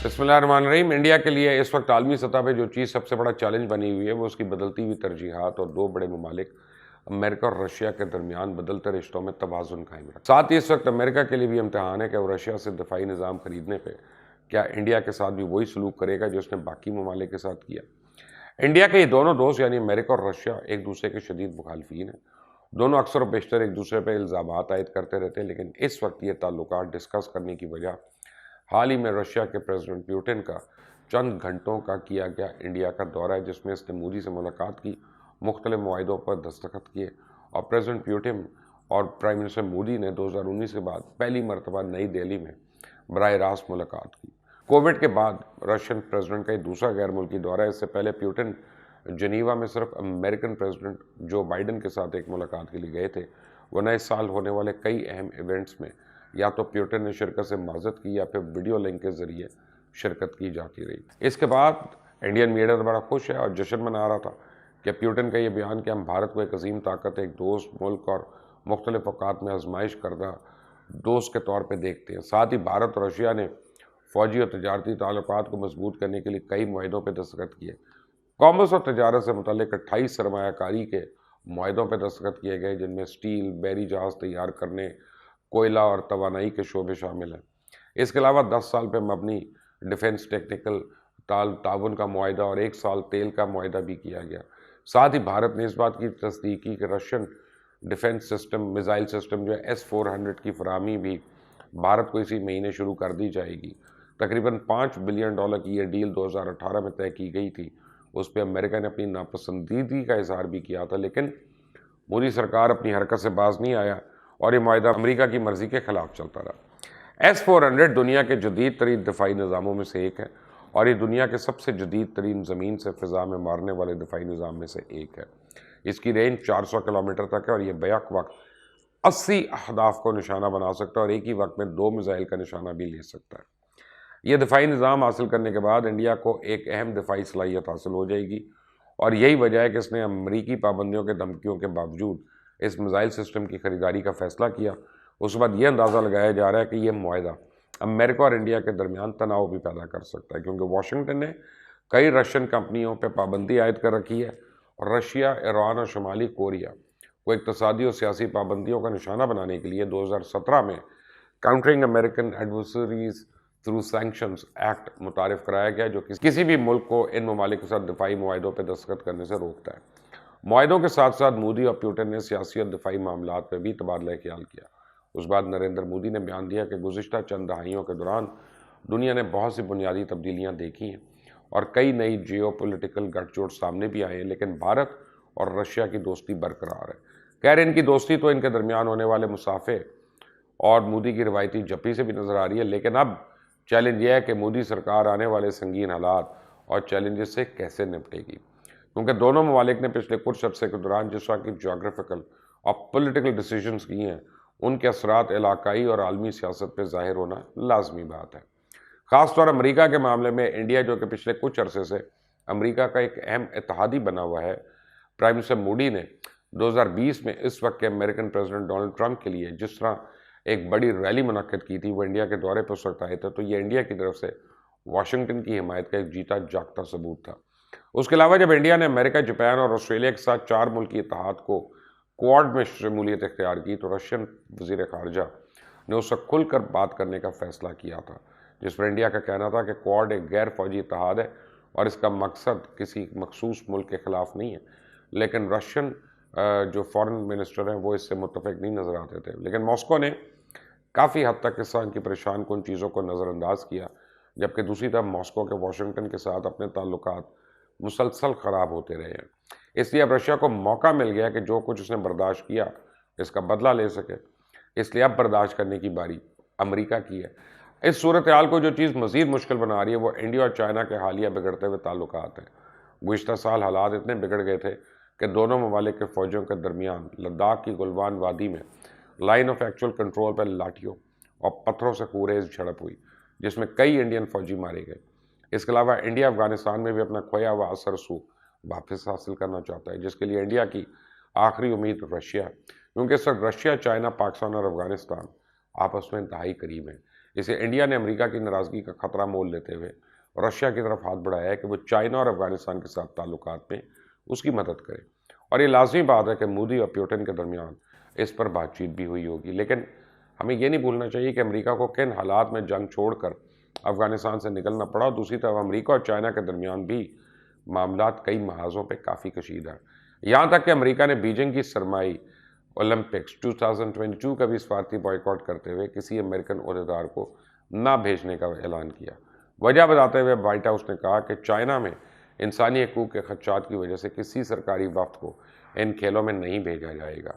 बिस्मिल्लाहिर्रहमानिर्रहीम। इंडिया के लिए इस वक्त आलमी सतह पे जो चीज़ सबसे बड़ा चैलेंज बनी हुई है वो उसकी बदलती हुई तरजीहात और दो बड़े ममालिक अमेरिका और रशिया के दरमियान बदलते रिश्तों में तवाज़ुन कायम रखा। साथ ही इस वक्त अमेरिका के लिए भी इम्तहान है कि वो रशिया से दफाई निज़ाम खरीदने पर क्या इंडिया के साथ भी वही सलूक करेगा जो उसने बाकी ममालिक के साथ किया। इंडिया के ये दोनों दोस्त यानी अमेरिका और रशिया एक दूसरे के शदीद मुखालफीन हैं। दोनों अक्सर और बेशतर एक दूसरे पर इल्ज़ामात आयद करते रहते हैं, लेकिन इस वक्त ये ताल्लुकात डिस्कस करने की वजह हाल ही में रशिया के प्रेसिडेंट पुतिन का चंद घंटों का किया गया इंडिया का दौरा है, जिसमें इसने मोदी से मुलाकात की, मुख्तलिफ मुआहिदों पर दस्तखत किए और प्रेसिडेंट पुतिन और प्राइम मिनिस्टर मोदी ने 2019 के बाद पहली मरतबा नई दिल्ली में बराह रास्त मुलाकात की। कोविड के बाद रशियन प्रेसिडेंट का ये दूसरा गैर मुल्की दौरा है। इससे पहले पुतिन जनीवा में सिर्फ अमेरिकन प्रेसिडेंट जो बाइडन के साथ एक मुलाकात के लिए गए थे, वरना इस साल होने वाले कई अहम इवेंट्स में या तो पुतिन ने शिरकत से माजत की या फिर वीडियो लिंक के जरिए शिरकत की जाती रही। इसके बाद इंडियन मीडिया तो बड़ा खुश है और जश्न मना रहा था कि पुतिन का ये बयान कि हम भारत को एक अजीम ताकत, एक दोस्त मुल्क और मुख्तलिफ अवकात में आजमाइश करदा दोस्त के तौर पर देखते हैं। साथ ही भारत और रशिया ने फौजी और तजारती ताल्लुकात को मजबूत करने के लिए कई मुआहिदों पर दस्तखत किए। कॉमर्स और तजारत से मुतल्लिक 28 सरमायाकारी के मुआहिदों पर दस्तखत किए गए, जिनमें स्टील, बहरी जहाज़ तैयार करने, कोयला और तवानाई के शोबे शामिल हैं। इसके अलावा 10 साल पर मबनी डिफेंस टेक्निकल ताउन का मुआहिदा और 1 साल तेल का मुआहिदा भी किया गया। साथ ही भारत ने इस बात की तस्दीक की कि Russian defence system, missile system जो है S-400 की फराहमी भी भारत को इसी महीने शुरू कर दी जाएगी। तकरीबन $5 बिलियन की ये डील 2018 में तय की गई थी। उस पर अमेरिका ने अपनी नापसंदीदगी का इजहार भी किया था, लेकिन मोदी सरकार अपनी हरकत से बाज नहीं आया और ये मुआहिदा अमेरिका की मर्जी के खिलाफ चलता रहा। S-400 दुनिया के जदीद तरीन दफाई निज़ामों में से एक है और ये दुनिया के सबसे जदीद तरीन ज़मीन से फ़िज़ा में मारने वाले दफाई निज़ाम में से एक है। इसकी रेंज 400 किलोमीटर तक है और ये बैक वक्त 80 अहदाफ को निशाना बना सकता है और एक ही वक्त में 2 मिसाइल का निशाना भी ले सकता है। यह दफाई निज़ाम हासिल करने के बाद इंडिया को एक अहम दफाई सलाहियत हासिल हो जाएगी और यही वजह है कि इसने अमरीकी पाबंदियों के धमकियों के बावजूद इस मिसाइल सिस्टम की खरीदारी का फैसला किया। उसके बाद यह अंदाज़ा लगाया जा रहा है कि यह मुआहिदा अमेरिका और इंडिया के दरमियान तनाव भी पैदा कर सकता है, क्योंकि वाशिंगटन ने कई रशियन कंपनियों पर पाबंदी आयद कर रखी है और रशिया, ईरान और शुमाली कोरिया को इक़्तिसादी और सियासी पाबंदियों का निशाना बनाने के लिए 2017 में countering American adversaries through sanctions act मुतारिफ कराया गया, जो किसी भी मुल्क को इन ममालिक के साथ दफाई मुआहिदों पर दस्तखत करने से रोकता है। मुआहिदों के साथ साथ मोदी और पुतिन ने सियासी और दफाई मामलात पर भी तबादला ख्याल किया। उस बाद नरेंद्र मोदी ने बयान दिया कि गुज़िश्ता चंद दहाइयों के दौरान दुनिया ने बहुत सी बुनियादी तब्दीलियाँ देखी हैं और कई नई जियो पोलिटिकल गठजोड़ सामने भी आए हैं, लेकिन भारत और रशिया की दोस्ती बरकरार है। खैर, इनकी दोस्ती तो इनके दरमियान होने वाले मुसाफे और मोदी की रिवायती जप्पी से भी नज़र आ रही है, लेकिन अब चैलेंज यह है कि मोदी सरकार आने वाले संगीन हालात और चैलेंजेस से कैसे निपटेगी, क्योंकि दोनों ममालिक ने पिछले कुछ अर्से के दौरान जिस तरह की जोग्राफिकल और पॉलिटिकल डिसीजंस किए हैं, उनके असरात इलाकाई और आलमी सियासत पर ज़ाहिर होना लाजमी बात है। ख़ासतौर अमरीका के मामले में इंडिया, जो कि पिछले कुछ अरसे से अमरीका का एक अहम इत्तेहादी बना हुआ है, प्राइम मिनिस्टर मोदी ने 2020 में इस वक्त के अमेरिकन प्रेसिडेंट डोनाल्ड ट्रंप के लिए जिस तरह एक बड़ी रैली मुनक्किद की थी, वो इंडिया के दौरे पर उस वक्त आए थे, तो ये इंडिया की तरफ से वाशिंगटन की हिमायत का एक जीता जागता सबूत था। उसके अलावा जब इंडिया ने अमेरिका, जापान और ऑस्ट्रेलिया के साथ 4 मुल्की इत्तेहाद को क्वाड में शमूलियत इख्तियार की, तो रशियन वज़ीर ख़ारजा ने उससे खुलकर बात करने का फ़ैसला किया था, जिस पर इंडिया का कहना था कि क्वाड एक गैर फौजी इत्तेहाद है और इसका मकसद किसी मखसूस मुल्क के ख़िलाफ़ नहीं है। लेकिन रशियन जो फॉरेन मिनिस्टर हैं वो इससे मुत्तफ़िक नहीं नज़र आते थे, लेकिन मॉस्को ने काफ़ी हद तक इस की परेशान कुन चीज़ों को नज़रअंदाज किया, जबकि दूसरी तरफ मॉस्को के वाशिंगटन के साथ अपने ताल्लुकात मुसलसल ख़राब होते रहे हैं। इसलिए अब रशिया को मौका मिल गया कि जो कुछ उसने बर्दाश्त किया इसका बदला ले सके, इसलिए अब बर्दाश्त करने की बारी अमेरिका की है। इस सूरत हाल को जो चीज़ मज़ीद मुश्किल बना रही है वो इंडिया और चाइना के हालिया बिगड़ते हुए ताल्लुकात हैं। गुज़िश्ता साल हालात इतने बिगड़ गए थे कि दोनों ममालिक के फ़ौजियों के दरमियान लद्दाख की गुलवान वादी में लाइन ऑफ एक्चुअल कंट्रोल पर लाठियों और पत्थरों से खूरेज झड़प हुई, जिसमें कई इंडियन फ़ौजी मारे गए। इसके अलावा इंडिया अफ़गानिस्तान में भी अपना खोया हुआ असरसू वापस हासिल करना चाहता है, जिसके लिए इंडिया की आखिरी उम्मीद रशिया है, क्योंकि इस वक्त रशिया, चाइना, पाकिस्तान और अफ़गानिस्तान आपस में इंतहाई करीब हैं। اسے انڈیا نے امریکہ کی ناراضگی کا خطرہ مول لیتے ہوئے رشیا کی طرف ہاتھ بڑھایا ہے کہ وہ چائنا اور افغانستان کے ساتھ تعلقات میں اس کی مدد کرے، اور یہ لازمی بات ہے کہ مودی اور پیوٹن کے درمیان اس پر بات چیت بھی ہوئی ہوگی۔ لیکن ہمیں یہ نہیں بھولنا چاہیے کہ امریکہ کو کن حالات میں جنگ چھوڑ کر افغانستان سے نکلنا پڑا، اور دوسری طرف امریکہ اور چائنا کے درمیان بھی معاملات کئی محاذوں پہ کافی کشیدہ ہیں، یہاں تک کہ امریکہ نے بیجنگ کی سرمائی اولمپکس 2022 کا بھی سفارتی بائیکاٹ کرتے ہوئے کسی امریکن عہدیدار کو نہ بھیجنے کا اعلان کیا۔ وجہ بتاتے ہوئے وائٹ ہاؤس نے کہا کہ چائنا میں انسانی حقوق کے خدشات کی وجہ سے کسی سرکاری وفد کو ان کھیلوں میں نہیں بھیجا جائے گا۔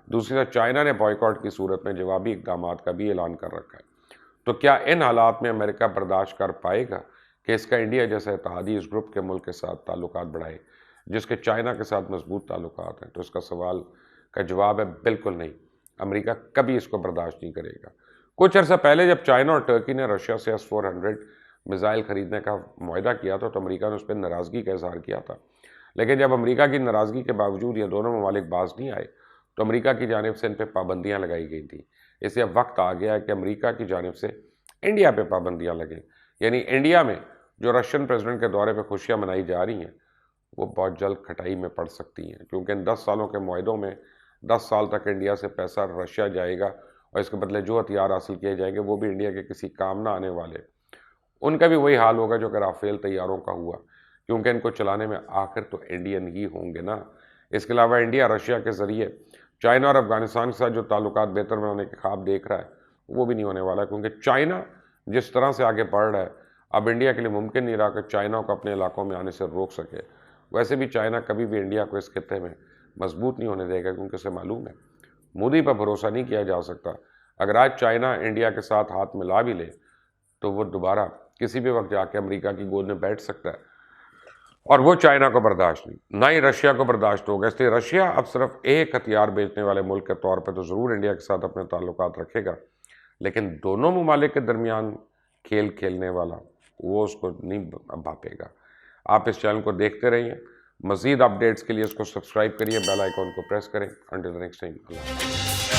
دوسری طرف چائنا نے بائیکاٹ کی صورت میں جوابی اقدامات کا بھی اعلان کر رکھا ہے۔ تو کیا ان حالات میں امریکہ برداشت کر پائے گا کہ اس کا انڈیا جیسے اتحادی اس گروپ کے ملک کے ساتھ تعلقات بڑھائے جس کے چائنا کے ساتھ مضبوط تعلقات ہیں؟ تو اس کا سوال کا جواب ہے بالکل نہیں، امریکہ کبھی اس کو برداشت نہیں کرے گا۔ کچھ عرصہ پہلے جب چائنا اور ٹرکی نے رشیا سے S-400 میزائل خریدنے کا معاہدہ کیا تھا تو امریکہ نے اس پہ ناراضگی کا اظہار کیا تھا، لیکن جب امریکہ کی ناراضگی کے باوجود یہ دونوں ممالک باز نہیں آئے تو امریکہ کی جانب سے ان پہ پابندیاں لگائی گئی تھیں۔ اس لیے اب وقت آ گیا ہے کہ امریکہ کی جانب سے انڈیا پہ پابندیاں لگیں، یعنی انڈیا میں جو رشین پریزیڈنٹ کے دورے پہ خوشیاں منائی جا رہی ہیں وہ بہت جلد کھٹائی میں پڑ سکتی ہیں، کیونکہ ان 10 سالوں کے معاہدوں میں 10 سال تک انڈیا سے پیسہ رشیا جائے گا، اور اس کے بدلے جو ہتھیار حاصل کیے جائیں گے وہ بھی انڈیا کے کسی کام نہ آنے والے، ان کا بھی وہی حال ہوگا جو کہ رافیل طیاروں کا ہوا، کیونکہ ان کو چلانے میں آخر تو انڈین ہی ہوں گے نا۔ اس کے علاوہ انڈیا رشیا کے ذریعے چائنا اور افغانستان کے ساتھ جو تعلقات بہتر بنانے کے خواب دیکھ رہا ہے وہ بھی نہیں ہونے والا، کیونکہ چائنا جس طرح سے آگے بڑھ رہا ہے اب انڈیا کے لیے ممکن نہیں رہا کہ چائنا کو اپنے علاقوں میں آنے سے روک سکے۔ ویسے بھی چائنا کبھی بھی انڈیا کو اس خطے میں مضبوط نہیں ہونے دے گا، کیونکہ اسے معلوم ہے مودی پر بھروسہ نہیں کیا جا سکتا۔ اگر آج چائنا انڈیا کے ساتھ ہاتھ ملا بھی لے تو وہ دوبارہ کسی بھی وقت جا کے امریکہ کی گود میں بیٹھ سکتا ہے، اور وہ چائنا کو برداشت نہیں، نہ ہی رشیا کو برداشت ہوگا۔ اس لیے رشیا اب صرف ایک ہتھیار بیچنے والے ملک کے طور پہ تو ضرور انڈیا کے ساتھ اپنے تعلقات رکھے گا، لیکن دونوں ممالک کے درمیان کھیل کھیلنے والا وہ اس کو نہیں بھاپے گا۔ آپ اس چینل کو دیکھتے رہیے، مزید اپڈیٹس کے لیے اس کو سبسکرائب کریے، بیل آئیکن کو پریس کریں۔ انٹل دی نیکسٹ ٹائم، اللہ حافظ۔